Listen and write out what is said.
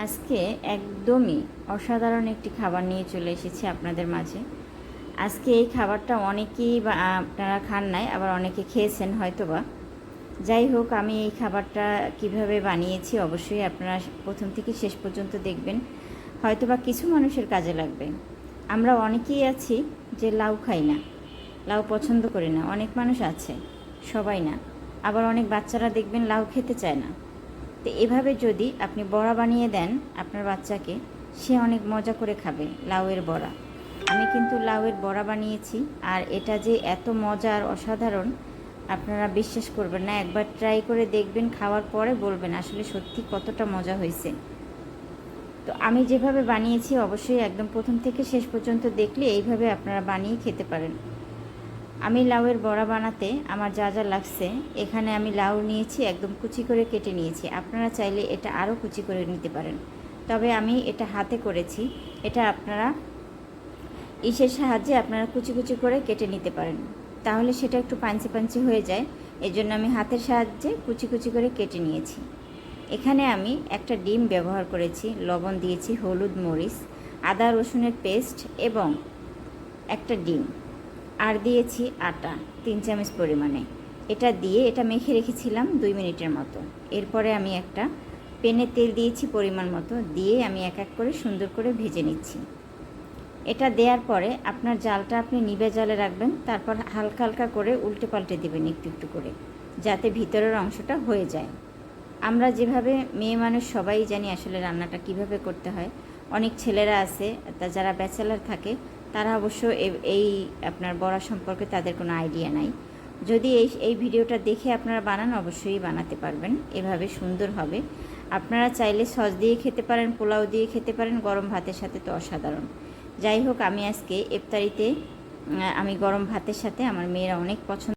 আজকে একদমই অসাধারণ একটি খাবার নিয়ে চলে এসেছি আপনাদের মাঝে। আজকে এই খাবারটা অনেকেই বা আপনারা খান নাই, আবার অনেকে খেয়েছেন হয়তোবা। যাই হোক, আমি এই খাবারটা কিভাবে বানিয়েছি অবশ্যই আপনারা প্রথম থেকে শেষ পর্যন্ত দেখবেন, হয়তোবা কিছু মানুষের কাজে লাগবে। আমরা অনেকেই আছি যে লাউ খাই না, লাউ পছন্দ করি না, অনেক মানুষ আছে, সবাই না। আবার অনেক বাচ্চারা দেখবেন লাউ খেতে চায় না। তো এভাবে যদি আপনি বড়া বানিয়ে দেন আপনার বাচ্চাকে, সে অনেক মজা করে খাবে লাউয়ের বড়া। আমি কিন্তু লাউয়ের বড়া বানিয়েছি, আর এটা যে এত মজার অসাধারণ আপনারা বিশ্বাস করবেন না। একবার ট্রাই করে দেখবেন, খাওয়ার পরে বলবেন আসলে সত্যি কতটা মজা হয়েছে। তো আমি যেভাবে বানিয়েছি অবশ্যই একদম প্রথম থেকে শেষ পর্যন্ত দেখলে এইভাবে আপনারা বানিয়ে খেতে পারেন। আমি লাউয়ের বড়া বানাতে আমার যা যা লাগছে, এখানে আমি লাউ নিয়েছি, একদম কুচি করে কেটে নিয়েছি। আপনারা চাইলে এটা আরও কুচি করে নিতে পারেন, তবে আমি এটা হাতে করেছি। এটা আপনারা ইসের সাহায্যে আপনারা কুচি কুচি করে কেটে নিতে পারেন, তাহলে সেটা একটু পাঞ্চি পাঞ্চি হয়ে যায়। এই জন্য আমি হাতের সাহায্যে কুচি কুচি করে কেটে নিয়েছি। এখানে আমি একটা ডিম ব্যবহার করেছি, লবণ দিয়েছি, হলুদ, মরিচ, আদা রসুনের পেস্ট এবং একটা ডিম, আর দিয়েছি আটা 3 চামচ পরিমাণে। এটা দিয়ে এটা মেখে রেখেছিলাম 2 মিনিটের মতো। এরপরে আমি একটা প্যানে তেল দিয়েছি পরিমাণ মতো, দিয়ে আমি এক এক করে সুন্দর করে ভেজে নিচ্ছি। এটা দেওয়ার পরে আপনার জালটা আপনি নিভে জালে রাখবেন, তারপর হালকা হালকা করে উল্টে পাল্টে দেবেন একটু একটু করে, যাতে ভিতরের অংশটা হয়ে যায়। আমরা যেভাবে মেয়ে মানুষ সবাই জানি আসলে রান্নাটা কিভাবে করতে হয়। অনেক ছেলেরা আছে যারা ব্যাচেলার থাকে, তারা অবশ্য এই আপনার বড়া সম্পর্কে তাদের কোনো আইডিয়া নাই। যদি এই ভিডিওটা দেখে আপনারা বানান, অবশ্যই বানাতে পারবেন, এভাবে সুন্দর হবে। আপনারা চাইলে সস দিয়ে খেতে পারেন, পোলাও দিয়ে খেতে পারেন, গরম ভাতের সাথে তো অসাধারণ। যাই হোক, আমি আজকে ইফতারিতে আমি গরম ভাতের সাথে, আমার মেয়েরা অনেক পছন্দ